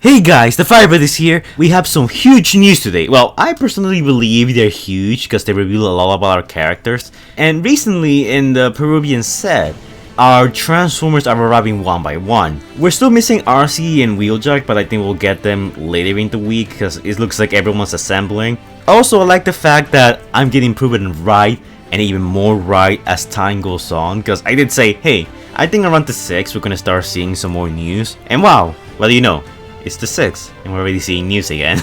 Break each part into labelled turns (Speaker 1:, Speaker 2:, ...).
Speaker 1: Hey guys, the Firebird is here. We have some huge news today. Well, I personally believe they're huge because they reveal a lot about our characters. And recently in the Peruvian set, our Transformers are arriving one by one. We're still missing RC and Wheeljack, but I think we'll get them later in the week because it looks like everyone's assembling. Also, I like the fact that I'm getting proven right and even more right as time goes on, because I did say, hey, I think around the 6th we're gonna start seeing some more news. And wow, what do you know? It's the 6th, and we're already seeing news again.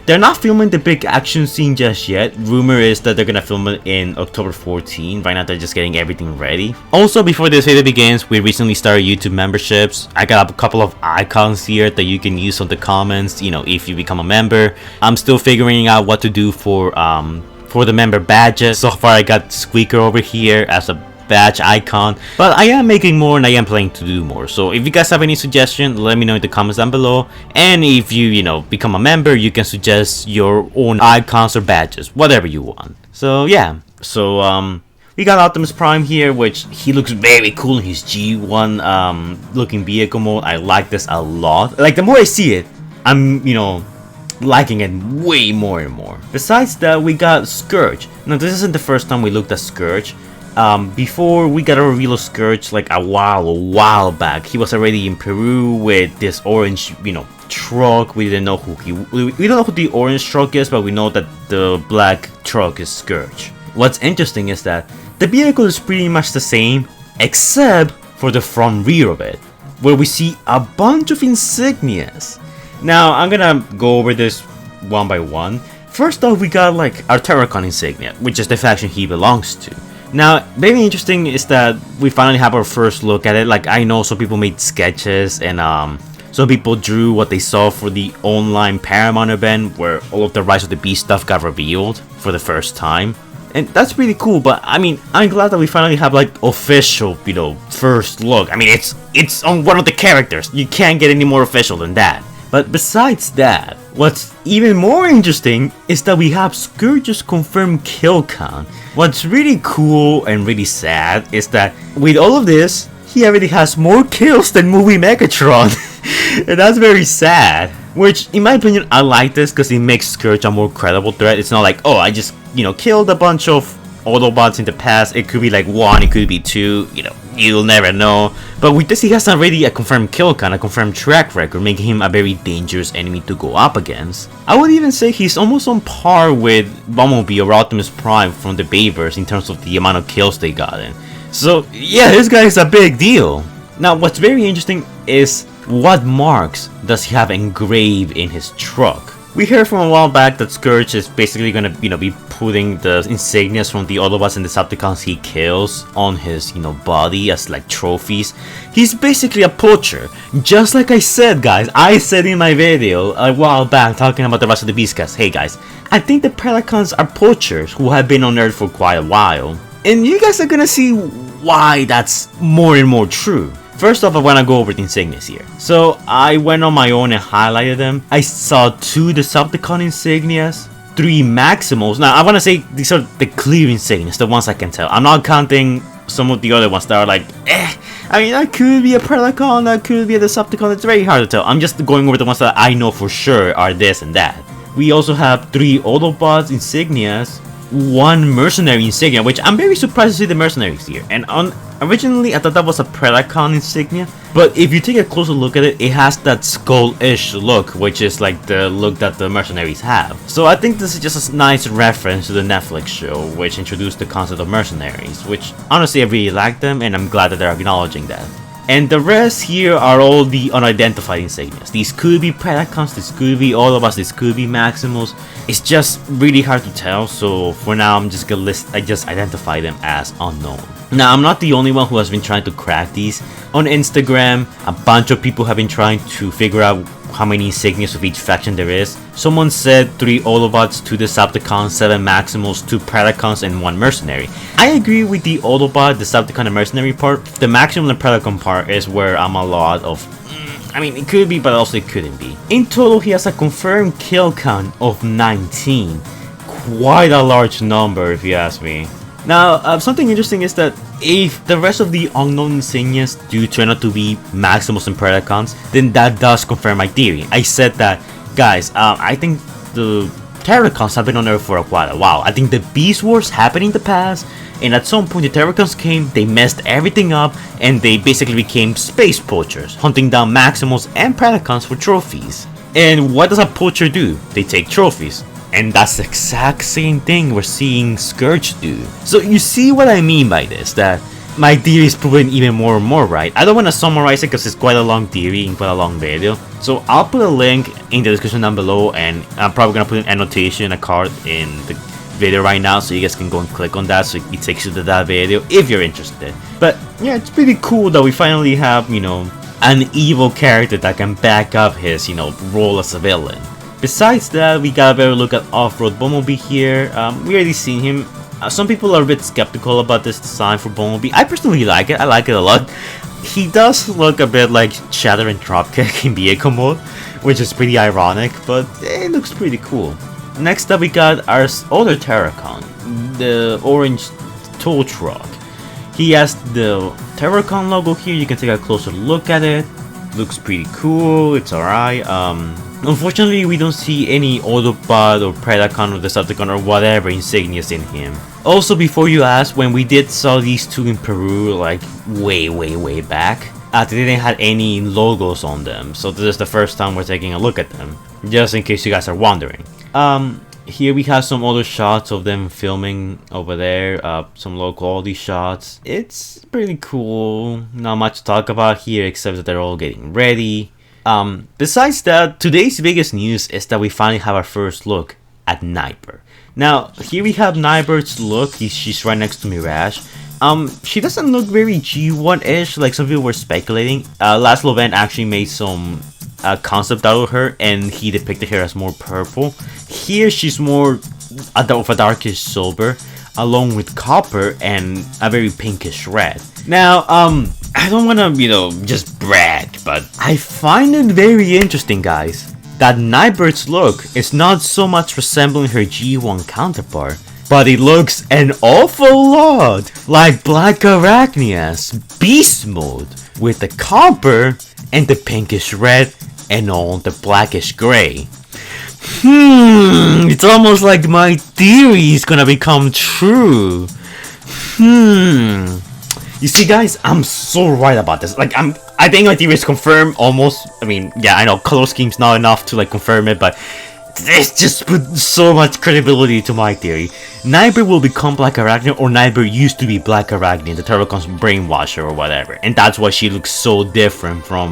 Speaker 1: They're not filming the big action scene just yet. Rumor is that they're gonna film it in October 14. Right now they're just getting everything ready. Also, before this video begins, we recently started YouTube memberships. I got a couple of icons here that you can use on the comments, you know, if you become a member. I'm still figuring out what to do for the member badges. So far I got Squeaker over here as a badge icon, but I am making more and I am planning to do more. So if you guys have any suggestion, let me know in the comments down below. And if you know, become a member, you can suggest your own icons or badges, whatever you want. So yeah, so we got Optimus Prime here, which he looks very cool in his G1 looking vehicle mode. I like this a lot. Like, the more I see it, I'm, you know, liking it way more and more. Besides that, we got Scourge. Now, this isn't the first time we looked at Scourge. Before we got a reveal of Scourge like a while back, he was already in Peru with this orange, you know, truck. We didn't know who we don't know who the orange truck is, but we know that the black truck is Scourge. What's interesting is that the vehicle is pretty much the same, except for the front rear of it, where we see a bunch of insignias. Now, I'm gonna go over this one by one. First off, we got like our Terrorcon insignia, which is the faction he belongs to. Now, very interesting is that we finally have our first look at it. Like, I know some people made sketches and some people drew what they saw for the online Paramount event where all of the Rise of the Beast stuff got revealed for the first time. And that's pretty cool, but I mean, I'm glad that we finally have like official, you know, first look. I mean, it's on one of the characters. You can't get any more official than that. But besides that, what's even more interesting is that we have Scourge's confirmed kill count. What's really cool and really sad is that with all of this, he already has more kills than movie Megatron. And that's very sad. Which, in my opinion, I like this because it makes Scourge a more credible threat. It's not like, oh, I just, you know, killed a bunch of Autobots in the past. It could be like 1, it could be 2, you know, you'll never know. But with this, he has already a confirmed kill count, a confirmed track record, making him a very dangerous enemy to go up against. I would even say he's almost on par with Bumblebee or Optimus Prime from the Bayverse in terms of the amount of kills they got in. So yeah, this guy is a big deal. Now, what's very interesting is what marks does he have engraved in his truck? We heard from a while back that Scourge is basically gonna, you know, be putting the insignias from the Autobots and the Decepticons he kills on his, you know, body as like trophies. He's basically a poacher, just like I said, guys. I said in my video a while back talking about the Rise of the Beast cast. Hey guys, I think the Terrorcons are poachers who have been on Earth for quite a while, and you guys are gonna see why that's more and more true. First off, I want to go over the insignias here. So I went on my own and highlighted them. I saw 2 Decepticon insignias, 3 Maximals. Now I want to say these are the clear insignias, the ones I can tell. I'm not counting some of the other ones that are like, I mean, that could be a Terrorcon, that could be a Decepticon. It's very hard to tell. I'm just going over the ones that I know for sure are this and that. We also have 3 Autobots insignias, 1 mercenary insignia, which I'm very surprised to see the mercenaries here. And originally I thought that was a Predacon insignia, but if you take a closer look at it, it has that skull-ish look, which is like the look that the mercenaries have. So I think this is just a nice reference to the Netflix show, which introduced the concept of mercenaries, which honestly I really like them, and I'm glad that they're acknowledging that. And the rest here are all the unidentified insignias. These could be Predacons, this could be Autobots, this could be Maximals. It's just really hard to tell, so for now I'm just gonna I just identify them as unknown. Now, I'm not the only one who has been trying to crack these. On Instagram, a bunch of people have been trying to figure out how many insignias of each faction there is. Someone said 3 Autobots, 2 Decepticons, 7 Maximals, 2 Predacons, and 1 Mercenary. I agree with the Autobot, Decepticon, and Mercenary part. The Maximal and Predacon part is where I'm a lot of... I mean, it could be, but also it couldn't be. In total, he has a confirmed kill count of 19. Quite a large number, if you ask me. Now, something interesting is that if the rest of the unknown insignias do turn out to be Maximals and Terrorcons, then that does confirm my theory. I said that, guys, I think the Terrorcons have been on Earth for quite a while. I think the Beast Wars happened in the past, and at some point the Terrorcons came, they messed everything up, and they basically became space poachers, hunting down Maximals and Terrorcons for trophies. And what does a poacher do? They take trophies. And that's the exact same thing we're seeing Scourge do. So you see what I mean by this, that my theory is proven even more and more right. I don't want to summarize it because it's quite a long theory and quite a long video. So I'll put a link in the description down below, and I'm probably going to put an annotation, a card in the video right now, so you guys can go and click on that so it takes you to that video if you're interested. But yeah, it's pretty cool that we finally have, you know, an evil character that can back up his, you know, role as a villain. Besides that, we got a better look at Off-Road Bumblebee here. We already seen him. Some people are a bit skeptical about this design for Bumblebee. I personally like it. I like it a lot. He does look a bit like Shatter and Dropkick in vehicle mode, which is pretty ironic, but it looks pretty cool. Next up, we got our other Terrorcon, the orange tow truck. He has the Terrorcon logo here. You can take a closer look at it. Looks pretty cool. It's alright. Unfortunately, we don't see any Autobot or Predacon or Decepticon or whatever insignias in him. Also, before you ask, when we did saw these two in Peru, like way back, they didn't have any logos on them. So this is the first time we're taking a look at them, just in case you guys are wondering. Here we have some other shots of them filming over there, some low quality shots. It's pretty cool. Not much to talk about here except that they're all getting ready. Besides that, today's biggest news is that we finally have our first look at Nightbird. Now, here we have Nightbird's look. She's right next to Mirage. She doesn't look very G1-ish like some people were speculating. Last Lovan actually made some concept out of her, and he depicted her as more purple. Here she's more of a darkish silver, along with copper and a very pinkish red. Now, I don't wanna, you know, just brag, but I find it very interesting, guys, that Nightbird's look is not so much resembling her G1 counterpart, but it looks an awful lot like Blackarachnia's Beast Mode, with the copper and the pinkish red and all the blackish gray. It's almost like my theory is gonna become true. You see, guys, I'm so right about this. Like, I think my theory is confirmed almost. I mean, yeah, I know color scheme's not enough to like confirm it, but this just put so much credibility to my theory. Nightbird will become Blackarachnia, or Nightbird used to be Blackarachnia, the Terrorcon's brainwasher or whatever, and that's why she looks so different from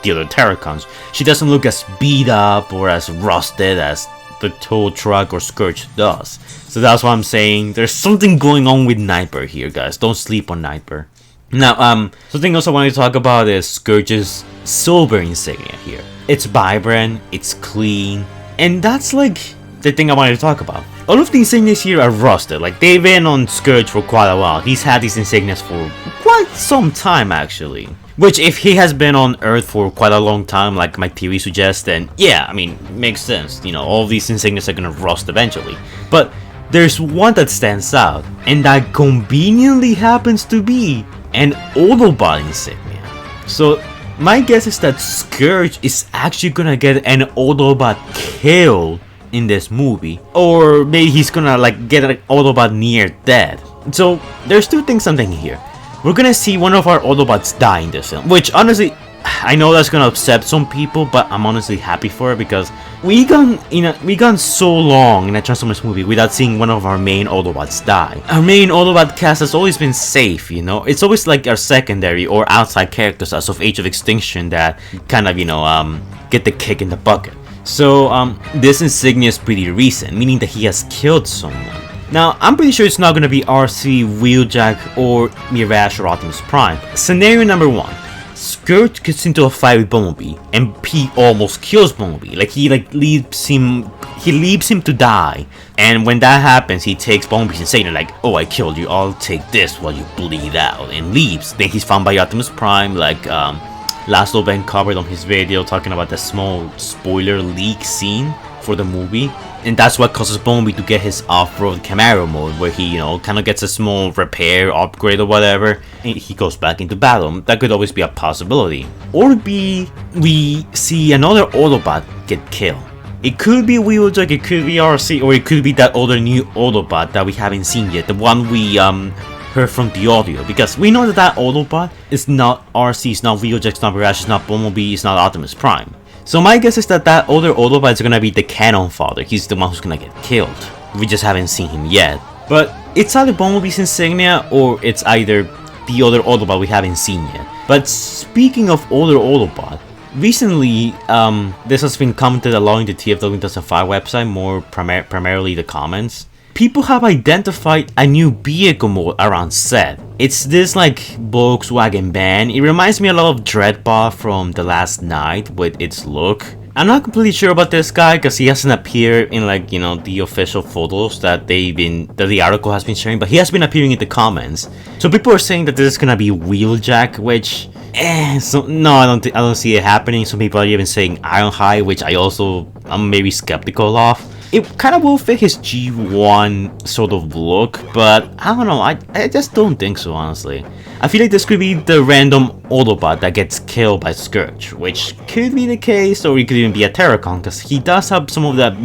Speaker 1: the other Terrorcons. She doesn't look as beat up or as rusted as the tow truck or Scourge does. So that's what I'm saying. There's something going on with Nightbird here, guys. Don't sleep on Nightbird. Now, something else I wanted to talk about is Scourge's silver insignia here. It's vibrant, it's clean, and that's like the thing I wanted to talk about. All of the insignias here are rusted. Like, they've been on Scourge for quite a while. He's had these insignias for quite some time, actually. Which, if he has been on Earth for quite a long time, like my theory suggests, then yeah, I mean, makes sense. You know, all of these insignias are gonna rust eventually. But there's one that stands out, and that conveniently happens to be an Autobot insignia. So my guess is that Scourge is actually gonna get an Autobot kill in this movie, or maybe he's gonna like get an Autobot near dead. So there's two things I'm thinking here. We're gonna see one of our Autobots die in this film, which honestly, I know that's gonna upset some people, but I'm honestly happy for it because we gone so long in a Transformers movie without seeing one of our main Autobots die. Our main Autobot cast has always been safe, you know. It's always like our secondary or outside characters as of Age of Extinction that kind of, you know, get the kick in the bucket. So this insignia is pretty recent, meaning that he has killed someone. Now, I'm pretty sure it's not going to be RC, Wheeljack, or Mirage or Optimus Prime. Scenario number 1. Scourge gets into a fight with Bumblebee, and he almost kills Bumblebee. Like, he leaves him to die. And when that happens, he takes Bumblebee's insignia, like, oh, I killed you, I'll take this while you bleed out, and leaves. Then he's found by Optimus Prime, like, Laszlo Ben covered on his video talking about the small spoiler leak scene. for the movie. And that's what causes Bumblebee to get his off-road Camaro mode, where he, kind of gets a small repair, upgrade or whatever, and he goes back into battle. That could always be a possibility. Or B, we see another Autobot get killed. It could be Wheeljack, it could be RC, or it could be that other new Autobot that we haven't seen yet, the one we heard from the audio, because we know that Autobot is not RC, it's not Wheeljack, it's not Barrage, it's not Bumblebee, it's not Optimus Prime. So my guess is that other Autobot is gonna be the Cannon Father. He's the one who's gonna get killed. We just haven't seen him yet. But it's either Bumblebee's insignia or it's either the other Autobot we haven't seen yet. But speaking of other Autobot, recently this has been commented along the TFW 2005 website, more primarily the comments. People have identified a new vehicle mode around set. It's this like Volkswagen van. It reminds me a lot of Dreadbot from The Last Night with its look. I'm not completely sure about this guy because he hasn't appeared in like, the official photos that the article has been sharing, but he has been appearing in the comments. So people are saying that this is gonna be Wheeljack, which no, I don't see it happening. Some people are even saying Ironhide, which I'm maybe skeptical of. It kind of will fit his G1 sort of look, but I don't know, I just don't think so, honestly. I feel like this could be the random Autobot that gets killed by Scourge, which could be the case, or it could even be a Terrorcon, because he does have some of that,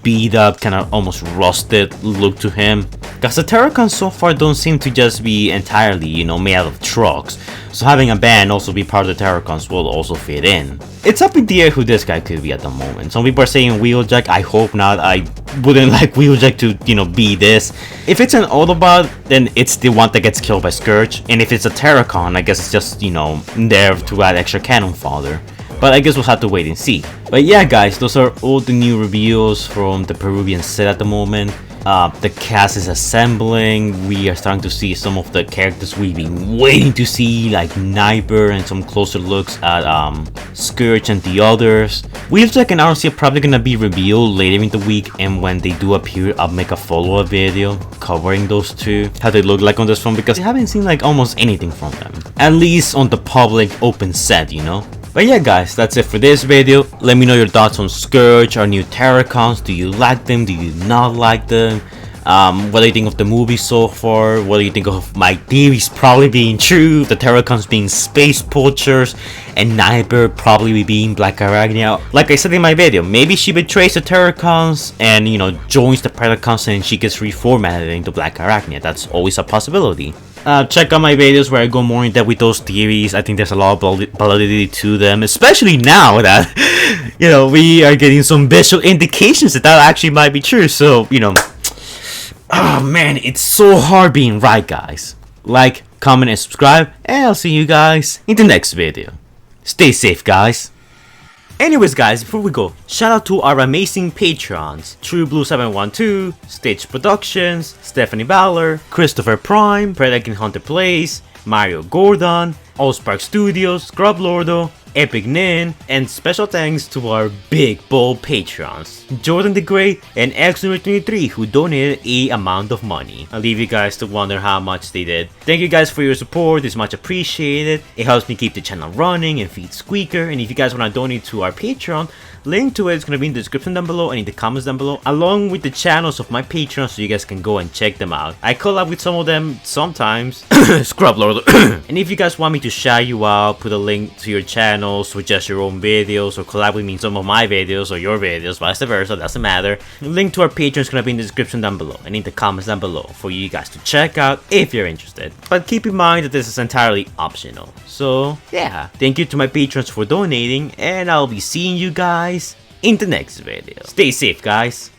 Speaker 1: beat up, kind of almost rusted look to him. Because the Terrorcons so far don't seem to just be entirely, made out of trucks. So having a band also be part of the Terrorcons will also fit in. It's up in the air who this guy could be at the moment. Some people are saying Wheeljack. I hope not. I wouldn't like Wheeljack to, be this. If it's an Autobot, then it's the one that gets killed by Scourge. And if it's a Terrorcon, I guess it's just, there to add extra cannon fodder. But I guess we'll have to wait and see. But yeah, guys, those are all the new reveals from the Peruvian set at the moment. The cast is assembling. We are starting to see some of the characters we've been waiting to see, like Nightbird, and some closer looks at Scourge and the others. Wheeljack and RC are probably gonna be revealed later in the week, and when they do appear, I'll make a follow-up video covering those two, how they look like on this film, because I haven't seen like almost anything from them, at least on the public open set, But yeah, guys, that's it for this video. Let me know your thoughts on Scourge, our new Terrorcons. Do you like them? Do you not like them? What do you think of the movie so far? What do you think of my theories probably being true? The Terrorcons being space poachers, and Nightbird probably being Blackarachnia. Like I said in my video, maybe she betrays the Terrorcons and, joins the Predacons and she gets reformatted into Blackarachnia. That's always a possibility. Check out my videos where I go more in depth with those theories. I think there's a lot of validity to them, especially now that, we are getting some visual indications that actually might be true. So, oh man, it's so hard being right, guys. Like, comment, and subscribe, and I'll see you guys in the next video. Stay safe, guys. Anyways, guys, before we go, shout out to our amazing patrons: TrueBlue712, Stage Productions, Stephanie Baller, Christopher Prime, Predaking Hunter Plays, Mario Gordon, Allspark Studios, Scrub Lordo, Epic Nin, and special thanks to our big bold patrons, Jordan the Great and X23, who donated a amount of money. I'll leave you guys to wonder how much they did. Thank you guys for your support, it's much appreciated. It helps me keep the channel running and feed Squeaker, and if you guys want to donate to our Patreon, link to it is going to be in the description down below and in the comments down below, along with the channels of my patrons, so you guys can go and check them out. I collab with some of them sometimes. Scrub Lord. And if you guys want me to shout you out, put a link to your channel, suggest your own videos, or collab with me in some of my videos or your videos, vice versa, doesn't matter. The link to our Patreon is going to be in the description down below and in the comments down below for you guys to check out if you're interested. But keep in mind that this is entirely optional. So yeah, thank you to my patrons for donating, and I'll be seeing you guys in the next video. Stay safe, guys.